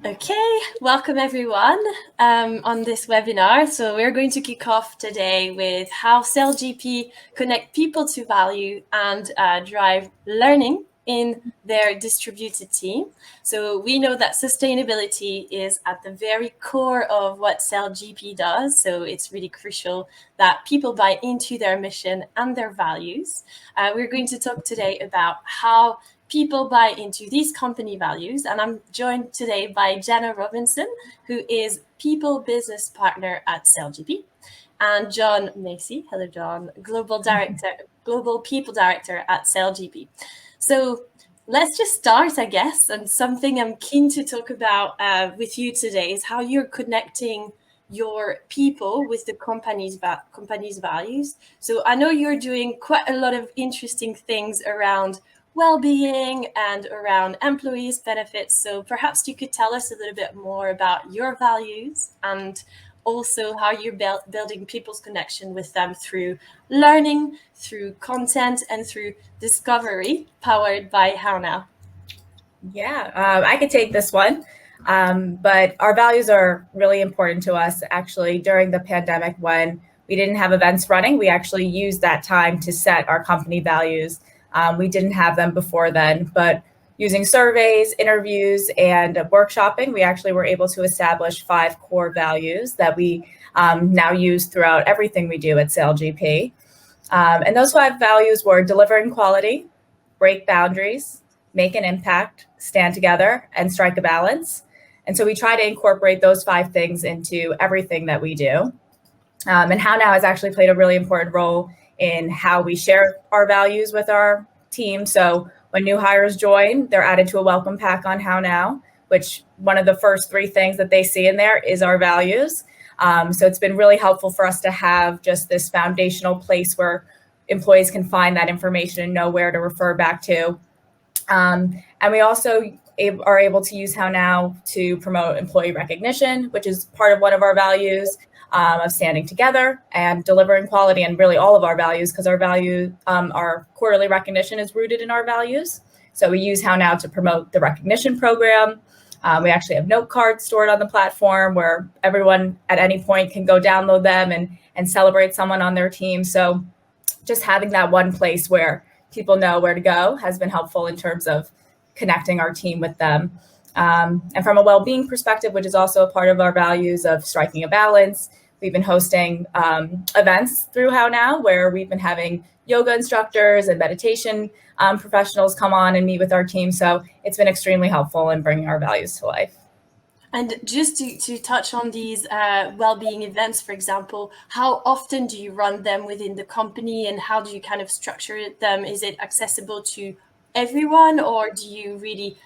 Okay, welcome everyone on this webinar. So we're going to kick off today with how SailGP connect people to value and drive learning in their distributed team. So we know that sustainability is at the very core of what SailGP does. So it's really crucial that people buy into their mission and their values. We're going to talk today about how people buy into these company values. And I'm joined today by Jenna Robinson, who is People Business Partner at SailGP, and Jon Massie, hello Jon, Global People Director at SailGP. So let's just start, I guess, and something I'm keen to talk about with you today is how you're connecting your people with the company's values. So I know you're doing quite a lot of interesting things around well-being and around employees' benefits. So perhaps you could tell us a little bit more about your values and also how you're building people's connection with them through learning, through content, and through discovery powered by How Now. Yeah, I could take this one. But our values are really important to us. Actually, during the pandemic, when we didn't have events running, we actually used that time to set our company values. We didn't have them before then, but using surveys, interviews, and workshopping, we actually were able to establish 5 core values that we now use throughout everything we do at SailGP. And those 5 values were delivering quality, break boundaries, make an impact, stand together, and strike a balance. And so we try to incorporate those 5 things into everything that we do. And How Now has actually played a really important role in how we share our values with our team. So when new hires join, they're added to a welcome pack on How Now, which one of the first 3 things that they see in there is our values. So it's been really helpful for us to have just this foundational place where employees can find that information and know where to refer back to. And we also are able to use How Now to promote employee recognition, which is part of one of our values of standing together and delivering quality, and really all of our values, because our value, our quarterly recognition is rooted in our values. So we use How Now to promote the recognition program. We actually have note cards stored on the platform where everyone at any point can go download them and celebrate someone on their team. So just having that one place where people know where to go has been helpful in terms of connecting our team with them. And from a well-being perspective, which is also a part of our values of striking a balance, we've been hosting events through How Now where we've been having yoga instructors and meditation professionals come on and meet with our team. So it's been extremely helpful in bringing our values to life. And just to touch on these well-being events, for example, how often do you run them within the company, and how do you kind of structure them? Is it accessible to everyone, or do you really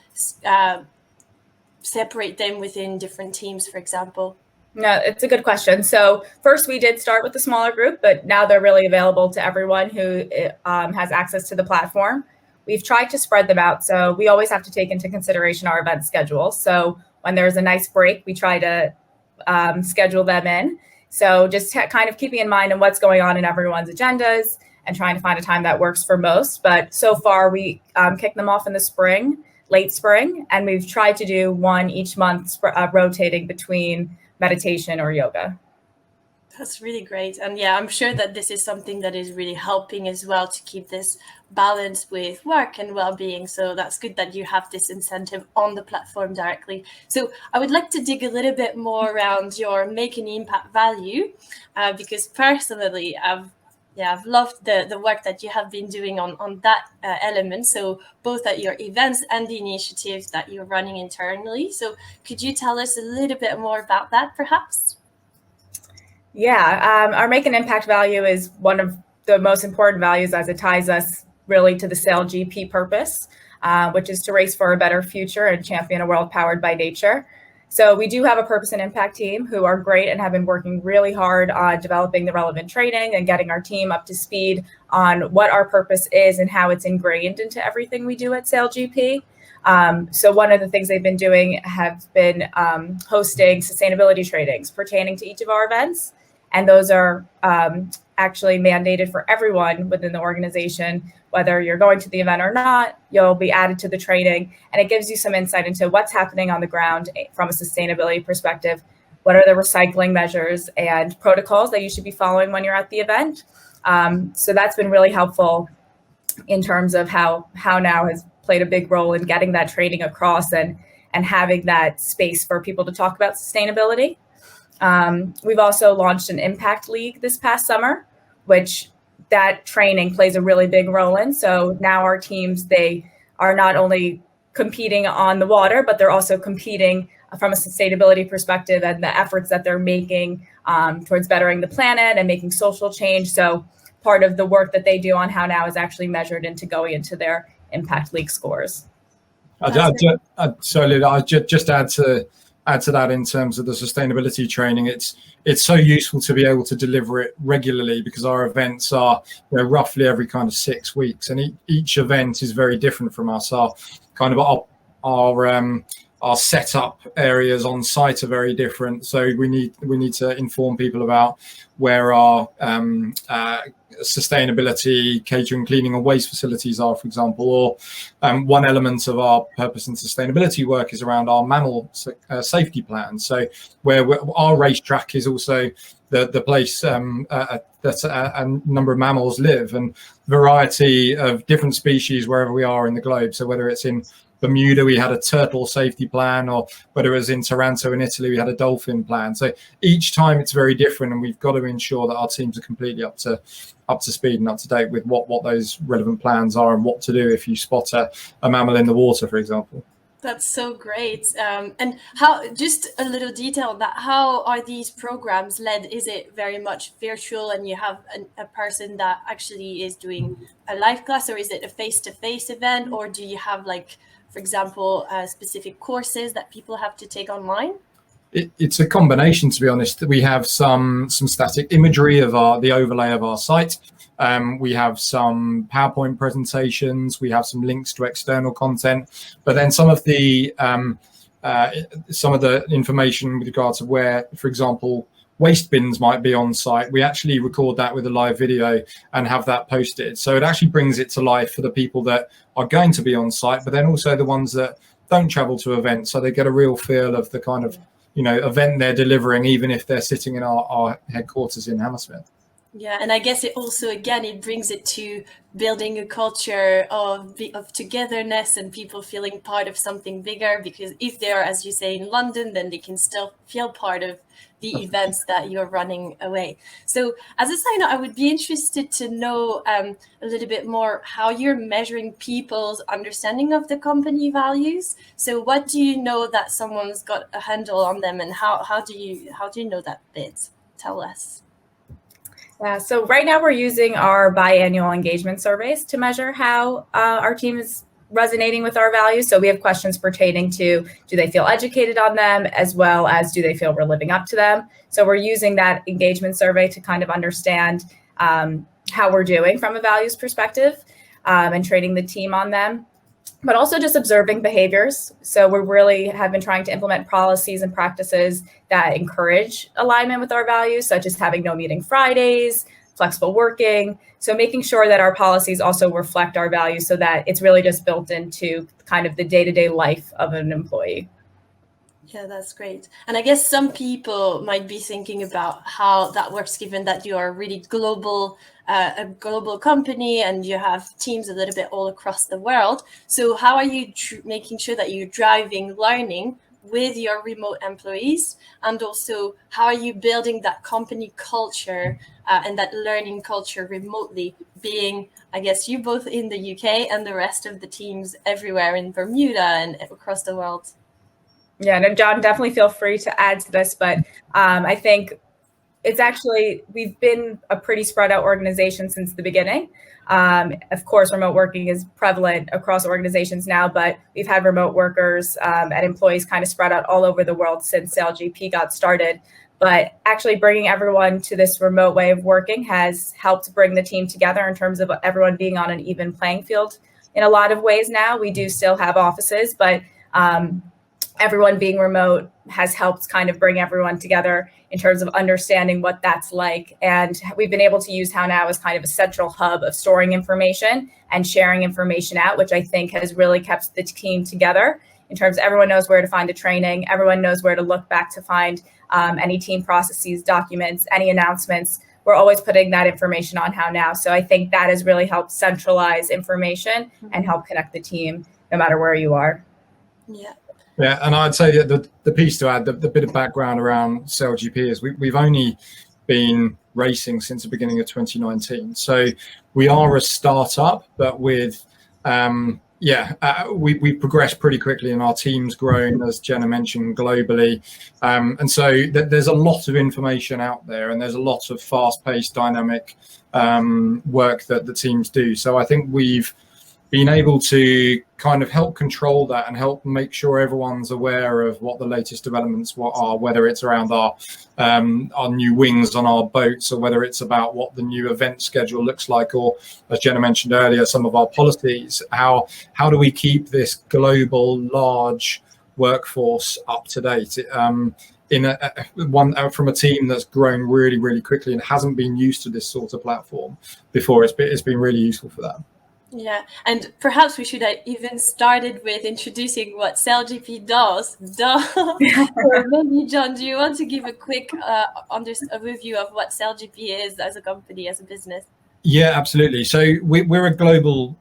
separate them within different teams, for example? No, it's a good question. So first we did start with a smaller group, but now they're really available to everyone who has access to the platform. We've tried to spread them out. So we always have to take into consideration our event schedule. So when there's a nice break, we try to schedule them in. So just kind of keeping in mind on what's going on in everyone's agendas and trying to find a time that works for most. But so far we kick them off in the spring, late spring, and we've tried to do one each month, rotating between meditation or yoga. That's really great. And yeah, I'm sure that this is something that is really helping as well to keep this balance with work and well-being. So that's good that you have this incentive on the platform directly. So I would like to dig a little bit more around your make an impact value, because personally, I've loved the work that you have been doing on that element. So both at your events and the initiatives that you're running internally. So could you tell us a little bit more about that, perhaps? Yeah, our make an impact value is one of the most important values, as it ties us really to the SailGP purpose, which is to race for a better future and champion a world powered by nature. So we do have a purpose and impact team who are great and have been working really hard on developing the relevant training and getting our team up to speed on what our purpose is and how it's ingrained into everything we do at SailGP. So one of the things they've been doing have been hosting sustainability trainings pertaining to each of our events. And those are actually mandated for everyone within the organization, whether you're going to the event or not, you'll be added to the training. And it gives you some insight into what's happening on the ground from a sustainability perspective. What are the recycling measures and protocols that you should be following when you're at the event? So that's been really helpful in terms of how Now has played a big role in getting that training across and having that space for people to talk about sustainability. We've also launched an Impact League this past summer, which that training plays a really big role in. So now our teams, they are not only competing on the water, but they're also competing from a sustainability perspective and the efforts that they're making towards bettering the planet and making social change. So part of the work that they do on How Now is actually measured into going into their Impact League scores. Sorry, I just add to that in terms of the sustainability training. It's so useful to be able to deliver it regularly, because our events are roughly every kind of 6 weeks, and each event is very different from us. Our setup areas on site are very different, so we need to inform people about where our sustainability, catering, cleaning and waste facilities are, for example. Or one element of our purpose and sustainability work is around our mammal safety plan. So where our racetrack is also the place that a number of mammals live, and variety of different species wherever we are in the globe. So whether it's in Bermuda, we had a turtle safety plan, or whether it was in Taranto in Italy, we had a dolphin plan. So each time it's very different, and we've got to ensure that our teams are completely up to speed and up to date with what those relevant plans are and what to do if you spot a mammal in the water, for example. That's so great. And how, just a little detail on that, how are these programs led? Is it very much virtual and you have a person that actually is doing a live class, or is it a face-to-face event, or do you have, like, for example, specific courses that people have to take online? It's a combination, to be honest. We have some static imagery of the overlay of our site. We have some PowerPoint presentations. We have some links to external content. But then some of the information with regards to where, for example, waste bins might be on site, we actually record that with a live video and have that posted. So it actually brings it to life for the people that are going to be on site, but then also the ones that don't travel to events, so they get a real feel of the kind of event they're delivering, even if they're sitting in our headquarters in Hammersmith. Yeah, and I guess it also, again, it brings it to building a culture of togetherness and people feeling part of something bigger, because if they're, as you say, in London, then they can still feel part of the events that you're running away. So as a side note, I would be interested to know a little bit more how you're measuring people's understanding of the company values. So what do you know that someone's got a handle on them, and how do you know that bit? Tell us. Yeah, so right now we're using our biannual engagement surveys to measure how our team is resonating with our values. So we have questions pertaining to, do they feel educated on them, as well as do they feel we're living up to them? So we're using that engagement survey to kind of understand how we're doing from a values perspective, and training the team on them, but also just observing behaviors. So we really have been trying to implement policies and practices that encourage alignment with our values, such as having no meeting Fridays, flexible working. So making sure that our policies also reflect our values, so that it's really just built into kind of the day-to-day life of an employee. Yeah, that's great. And I guess some people might be thinking about how that works, given that you are really global, a global company, and you have teams a little bit all across the world. So how are you making sure that you're driving learning with your remote employees? And also, how are you building that company culture and that learning culture remotely, being, I guess, you both in the UK and the rest of the teams everywhere in Bermuda and across the world? Yeah, no, Jon, definitely feel free to add to this, but I think it's actually, we've been a pretty spread out organization since the beginning. Of course, remote working is prevalent across organizations now, but we've had remote workers and employees kind of spread out all over the world since SailGP got started. But actually bringing everyone to this remote way of working has helped bring the team together in terms of everyone being on an even playing field in a lot of ways now. We do still have offices, but everyone being remote has helped kind of bring everyone together in terms of understanding what that's like. And we've been able to use How Now as kind of a central hub of storing information and sharing information out, which I think has really kept the team together in terms of everyone knows where to find the training, everyone knows where to look back to find any team processes, documents, any announcements. We're always putting that information on How Now. So I think that has really helped centralize information and help connect the team no matter where you are. Yeah. Yeah, and I'd say that the piece to add, the bit of background around SailGP is we've only been racing since the beginning of 2019. So we are a startup, but with, we progressed pretty quickly and our team's grown, as Jenna mentioned, globally. And so there's a lot of information out there and there's a lot of fast-paced, dynamic work that the teams do. So I think we've been able to kind of help control that and help make sure everyone's aware of what the latest developments are, whether it's around our new wings on our boats, or whether it's about what the new event schedule looks like, or as Jenna mentioned earlier, some of our policies. How do we keep this global large workforce up to date? From a team that's grown really, really quickly and hasn't been used to this sort of platform before, it's been really useful for that. Yeah, and perhaps we should have even started with introducing what SailGP does. Or maybe, Jon, do you want to give a quick overview of what SailGP is as a company, as a business? Yeah, absolutely. So we're a global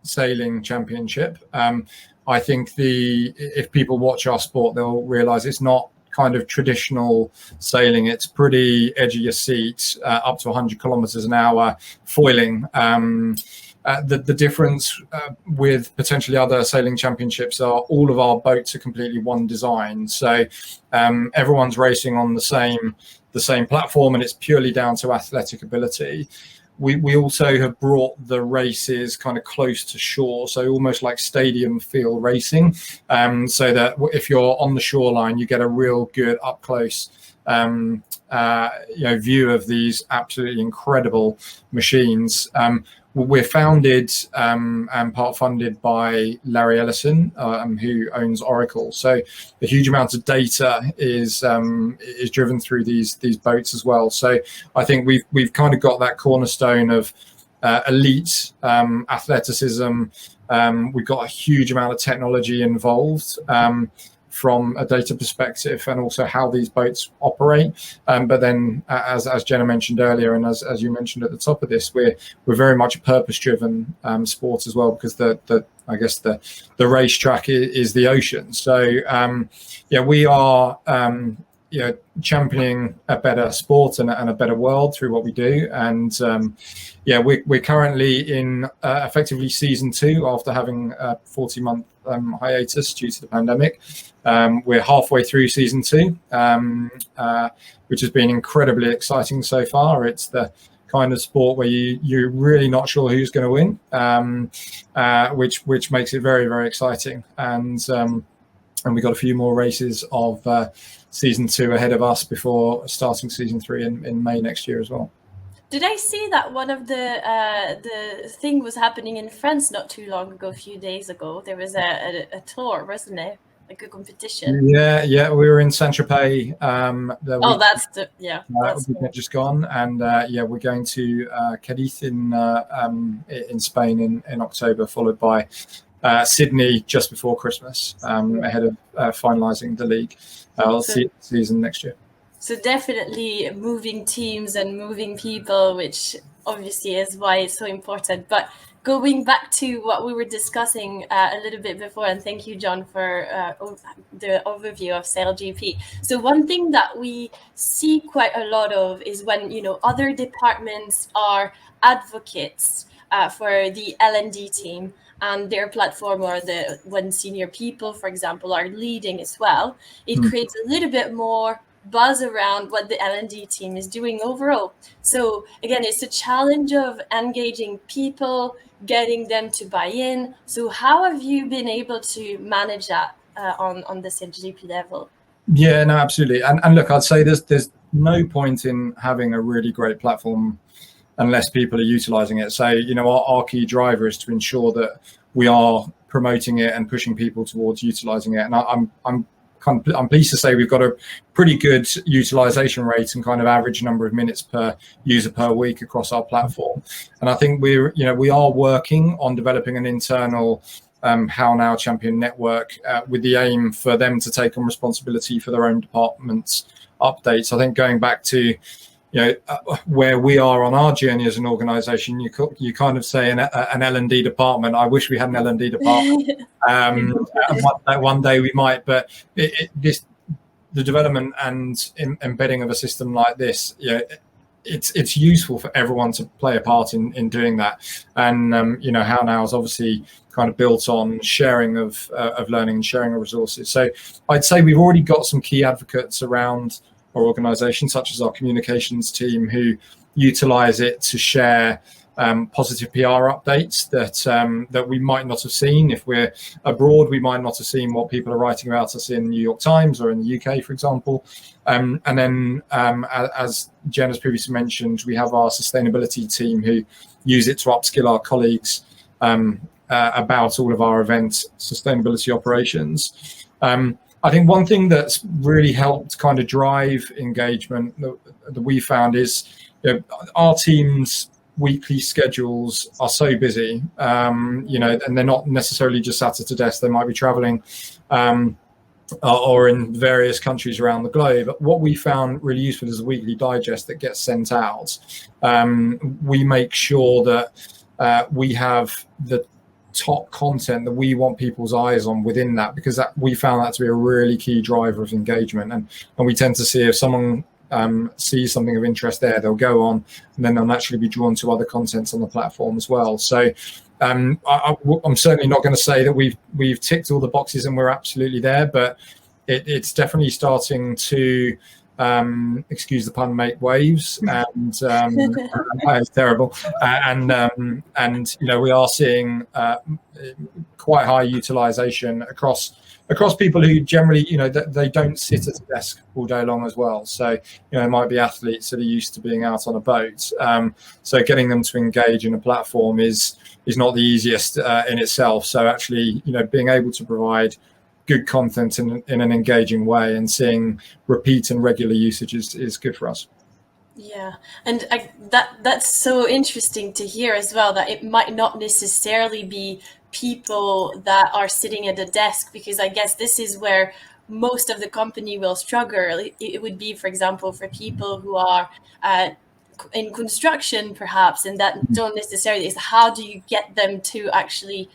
sailing championship. I think if people watch our sport, they'll realize it's not kind of traditional sailing. It's pretty edge of your seat, up to 100 kilometers an hour, foiling. The difference with potentially other sailing championships are all of our boats are completely one design. So everyone's racing on the same platform, and it's purely down to athletic ability. We also have brought the races kind of close to shore, so almost like stadium feel racing, so that if you're on the shoreline, you get a real good up close view of these absolutely incredible machines. We're founded and part funded by Larry Ellison, who owns Oracle. So a huge amount of data is driven through these boats as well. So I think we've kind of got that cornerstone of elite athleticism. We've got a huge amount of technology involved from a data perspective, and also how these boats operate. But then, as Jenna mentioned earlier, and as you mentioned at the top of this, we're very much a purpose-driven sport as well, because the racetrack is the ocean. So we are championing a better sport and a better world through what we do. And we're currently in effectively season 2 after having a 40-month hiatus due to the pandemic. We're halfway through season 2, which has been incredibly exciting so far. It's the kind of sport where you're really not sure who's going to win, which makes it very, very exciting. And we've got a few more races of season 2 ahead of us before starting season 3 in May next year as well. Did I see that one of the thing was happening in France not too long ago, a few days ago? There was a tour, wasn't there? Like a competition. Yeah, we were in Saint-Tropez. We've just gone, and we're going to Cadiz in Spain in October, followed by Sydney just before Christmas, ahead of finalising the league season next year. So definitely moving teams and moving people, which obviously is why it's so important. But going back to what we were discussing a little bit before, and thank you, Jon, for the overview of SailGP. So one thing that we see quite a lot of is when other departments are advocates for the L&D team and their platform, or when senior people, for example, are leading as well. It creates a little bit more buzz around what the L&D team is doing overall. So again, it's a challenge of engaging people, getting them to buy in. So how have you been able to manage that on the SailGP level? Yeah, no, absolutely. And look, I'd say there's no point in having a really great platform unless people are utilizing it. So, our key driver is to ensure that we are promoting it and pushing people towards utilizing it. And I'm pleased to say we've got a pretty good utilization rate and kind of average number of minutes per user per week across our platform. And I think we are working on developing an internal How Now Champion network with the aim for them to take on responsibility for their own department's updates. I think going back to where we are on our journey as an organization, you kind of say an L&D department. I wish we had an L&D department. One day we might, but the development and embedding of a system like this, it's useful for everyone to play a part in doing that. And How Now is obviously kind of built on sharing of learning and sharing of resources. So I'd say we've already got some key advocates around our organization, such as our communications team, who utilize it to share positive PR updates that we might not have seen. If we're abroad, we might not have seen what people are writing about us in New York Times or in the UK, for example. And then, as Jen has previously mentioned, we have our sustainability team who use it to upskill our colleagues about all of our event sustainability operations. I think one thing that's really helped kind of drive engagement that we found is our team's weekly schedules are so busy, and they're not necessarily just sat at a desk. They might be traveling or in various countries around the globe. But what we found really useful is a weekly digest that gets sent out. We make sure that we have the top content that we want people's eyes on within that, because we found that to be a really key driver of engagement. And we tend to see if someone sees something of interest there, they'll go on and then they'll naturally be drawn to other contents on the platform as well. So I'm certainly not going to say that we've ticked all the boxes and we're absolutely there, but it's definitely starting to excuse the pun, make waves, and it's terrible. And we are seeing quite high utilization across people who generally, they don't sit at a desk all day long as well. So, it might be athletes that are used to being out on a boat. So getting them to engage in a platform is not the easiest in itself. So actually, being able to provide good content in an engaging way and seeing repeat and regular usage is good for us. Yeah, and that's so interesting to hear as well, that it might not necessarily be people that are sitting at a desk, because I guess this is where most of the company will struggle. It would be, for example, for people who are in construction perhaps, and that don't necessarily, is how do you get them to actually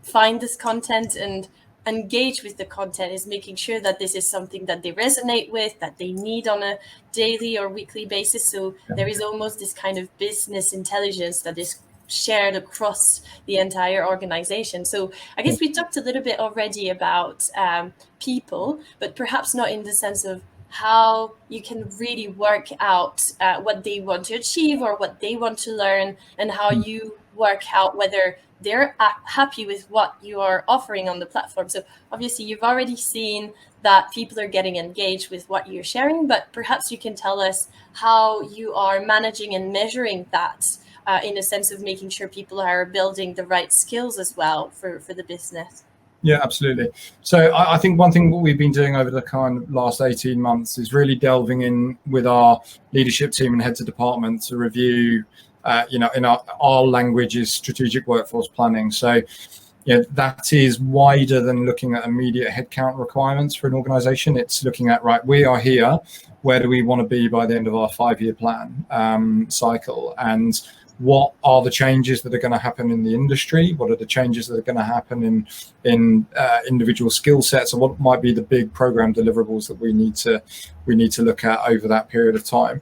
find this content and engage with the content, is making sure that this is something that they resonate with, that they need on a daily or weekly basis. So there is almost this kind of business intelligence that is shared across the entire organization. So I guess we talked a little bit already about people, but perhaps not in the sense of how you can really work out what they want to achieve or what they want to learn, and how you work out whether they're happy with what you are offering on the platform. So obviously you've already seen that people are getting engaged with what you're sharing, but perhaps you can tell us how you are managing and measuring that in a sense of making sure people are building the right skills as well for the business. Yeah, absolutely. So I think one thing what we've been doing over the kind of last 18 months is really delving in with our leadership team and heads of department to review in our language is strategic workforce planning. So that is wider than looking at immediate headcount requirements for an organization. It's looking at, right, we are here, where do we want to be by the end of our 5-year plan cycle, and what are the changes that are going to happen in the industry? What are the changes that are going to happen in individual skill sets, and what might be the big program deliverables that we need to look at over that period of time?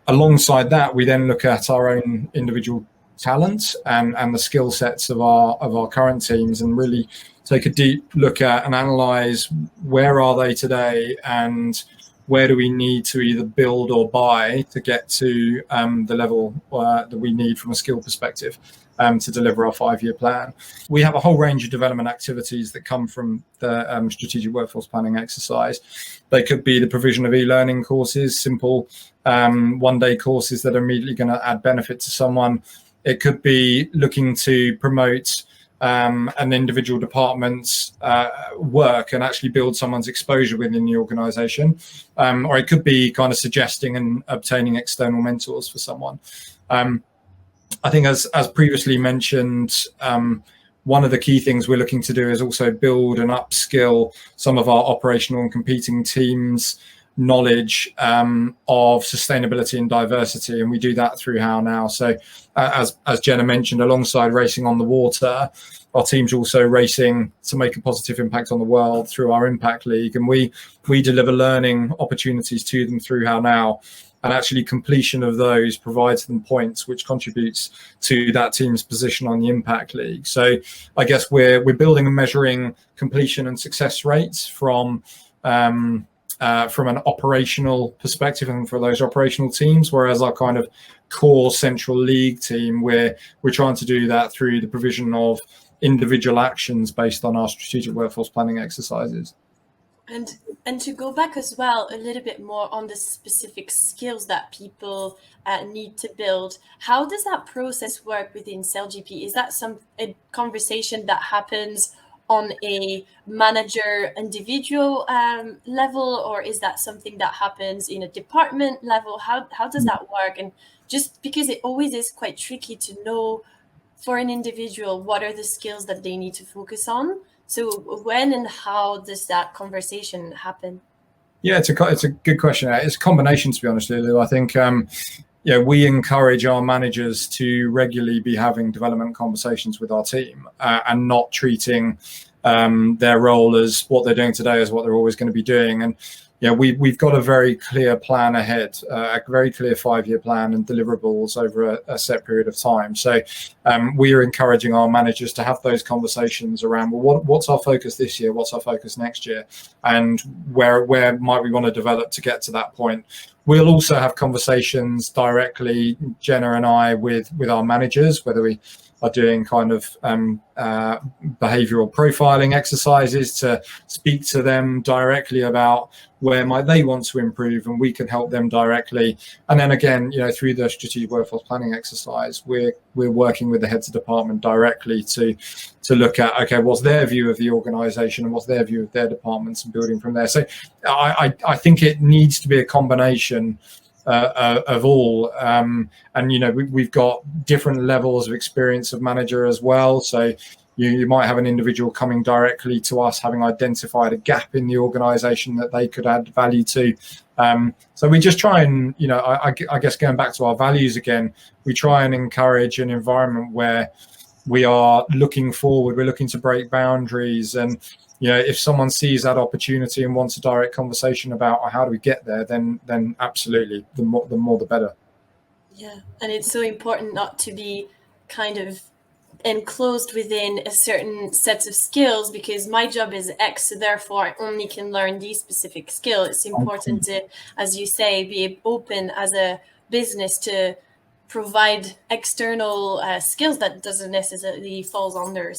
Alongside that, we then look at our own individual talents and the skill sets of our current teams, and really take a deep look at and analyze where are they today, and where do we need to either build or buy to get to the level that we need from a skill perspective to deliver our 5-year plan. We have a whole range of development activities that come from the strategic workforce planning exercise. They could be the provision of e-learning courses, simple one-day courses that are immediately going to add benefit to someone. It could be looking to promote an individual department's work and actually build someone's exposure within the organization. Or it could be kind of suggesting and obtaining external mentors for someone. I think as previously mentioned, one of the key things we're looking to do is also build and upskill some of our operational and competing teams' knowledge of sustainability and diversity, and we do that through How Now. So as Jenna mentioned, alongside racing on the water, our team's also racing to make a positive impact on the world through our Impact League, and we deliver learning opportunities to them through How Now. And actually completion of those provides them points, which contributes to that team's position on the Impact League. So I guess we're building and measuring completion and success rates from an operational perspective and for those operational teams, whereas our kind of core central league team, we're trying to do that through the provision of individual actions based on our strategic workforce planning exercises. And to go back as well a little bit more on the specific skills that people need to build, how does that process work within SailGP? Is that a conversation that happens on a manager individual level, or is that something that happens in a department level? How does that work? And just because it always is quite tricky to know for an individual what are the skills that they need to focus on. So when and how does that conversation happen? Yeah, it's a good question. It's a combination, to be honest, Lulu. I think we encourage our managers to regularly be having development conversations with our team and not treating their role as what they're doing today as what they're always going to be doing. And we've got a very clear plan ahead, a very clear 5-year plan and deliverables over a set period of time. So we are encouraging our managers to have those conversations around, well, what's our focus this year? What's our focus next year? And where might we want to develop to get to that point? We'll also have conversations directly, Jenna and I, with our managers, whether we are doing kind of behavioral profiling exercises to speak to them directly about where might they want to improve, and we can help them directly. And then again, through the strategic workforce planning exercise, we're working with the heads of department directly to look at, okay, what's their view of the organization and what's their view of their departments, and building from there. So I think it needs to be a combination of all, and we've got different levels of experience of manager as well. So you might have an individual coming directly to us having identified a gap in the organization that they could add value to. So we just try and, I guess going back to our values again, we try and encourage an environment where we are looking forward, we're looking to break boundaries, and if someone sees that opportunity and wants a direct conversation about how do we get there, then absolutely, the more the better. Yeah, and it's so important not to be kind of enclosed within a certain set of skills, because my job is X, so therefore I only can learn these specific skills. It's important to, as you say, be open as a business to provide external skills that doesn't necessarily falls under a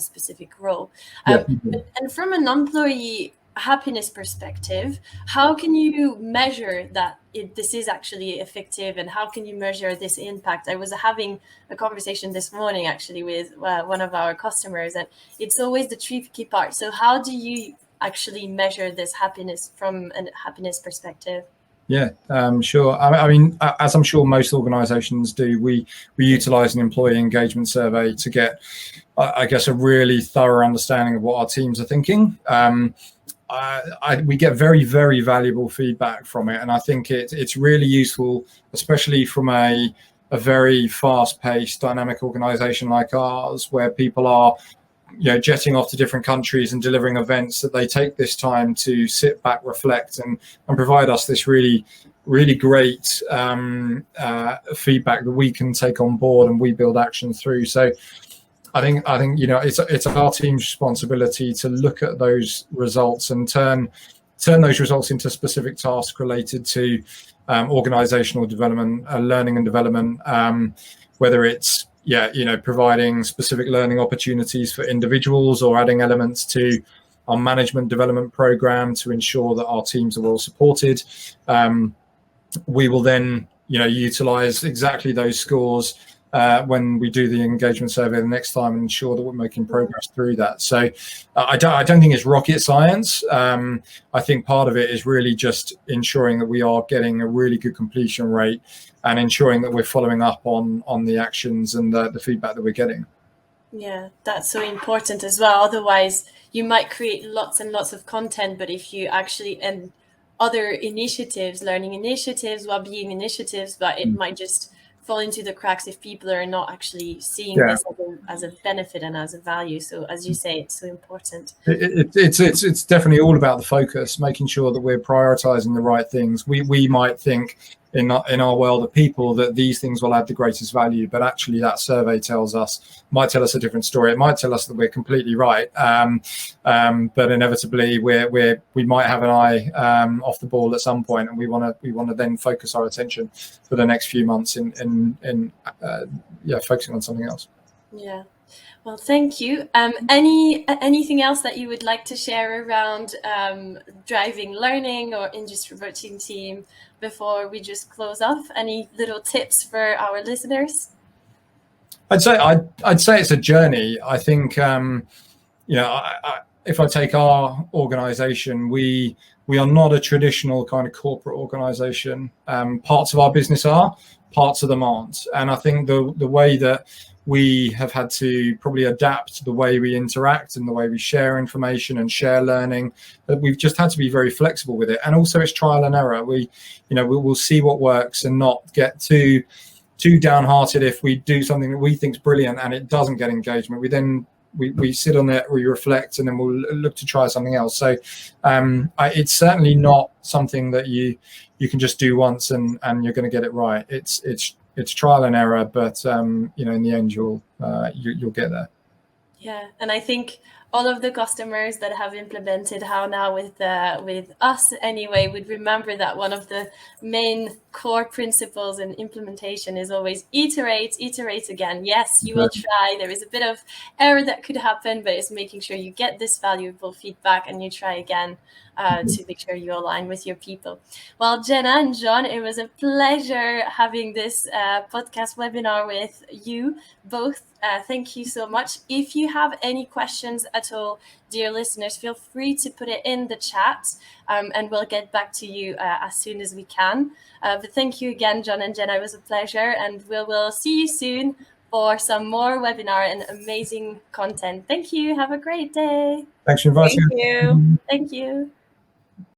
specific role. And from an employee happiness perspective, how can you measure that this is actually effective, and how can you measure this impact? I was having a conversation this morning actually with one of our customers, and it's always the tricky part. So how do you actually measure this happiness from a happiness perspective? Yeah, sure. I mean, as I'm sure most organizations do, we utilize an employee engagement survey to get, I guess, a really thorough understanding of what our teams are thinking. We get very, very valuable feedback from it, and I think it's really useful, especially from a very fast-paced, dynamic organization like ours, where people are jetting off to different countries and delivering events, that they take this time to sit back, reflect, and provide us this really, really great feedback that we can take on board and we build action through. So I think it's our team's responsibility to look at those results and turn those results into specific tasks related to organizational development, learning and development, whether it's providing specific learning opportunities for individuals or adding elements to our management development program to ensure that our teams are well supported. We will then utilize exactly those scores when we do the engagement survey the next time, and ensure that we're making progress through that. So I don't think it's rocket science. I think part of it is really just ensuring that we are getting a really good completion rate and ensuring that we're following up on the actions and the feedback that we're getting. Yeah, that's so important as well. Otherwise, you might create lots and lots of content, but if you actually, and other initiatives, learning initiatives, well-being initiatives, but it might just fall into the cracks if people are not actually seeing this as a benefit and as a value. So as you say, it's so important. It's definitely all about the focus, making sure that we're prioritizing the right things. We might think in our world of people that these things will add the greatest value, but actually that survey might tell us a different story. It might tell us that we're completely right, but inevitably we might have an eye off the ball at some point, and we want to then focus our attention for the next few months in focusing on something else. Yeah. Well, thank you. Anything else that you would like to share around driving learning or introverting team before we just close off? Any little tips for our listeners? I'd say it's a journey. I think if I take our organization, we are not a traditional kind of corporate organization. Parts of our business are, parts of them aren't. And I think the way that we have had to probably adapt the way we interact and the way we share information and share learning, that we've just had to be very flexible with it. And also it's trial and error. We'll see what works and not get too downhearted if we do something that we think is brilliant and it doesn't get engagement. We sit on it, we reflect, and then we'll look to try something else. So it's certainly not something that you can just do once and you're going to get it right. It's trial and error, but in the end you'll get there. Yeah, and I think all of the customers that have implemented How Now with us anyway would remember that one of the main core principles in implementation is always iterate again. Yes, you will try. There is a bit of error that could happen, but it's making sure you get this valuable feedback and you try again to make sure you align with your people. Well, Jenna and Jon, it was a pleasure having this podcast webinar with you both. Thank you so much. If you have any questions at all, dear listeners, feel free to put it in the chat and we'll get back to you as soon as we can. But thank you again, Jon and Jenna. It was a pleasure, and we will see you soon for some more webinar and amazing content. Thank you. Have a great day. Thanks for inviting me. Thank you. Thank you.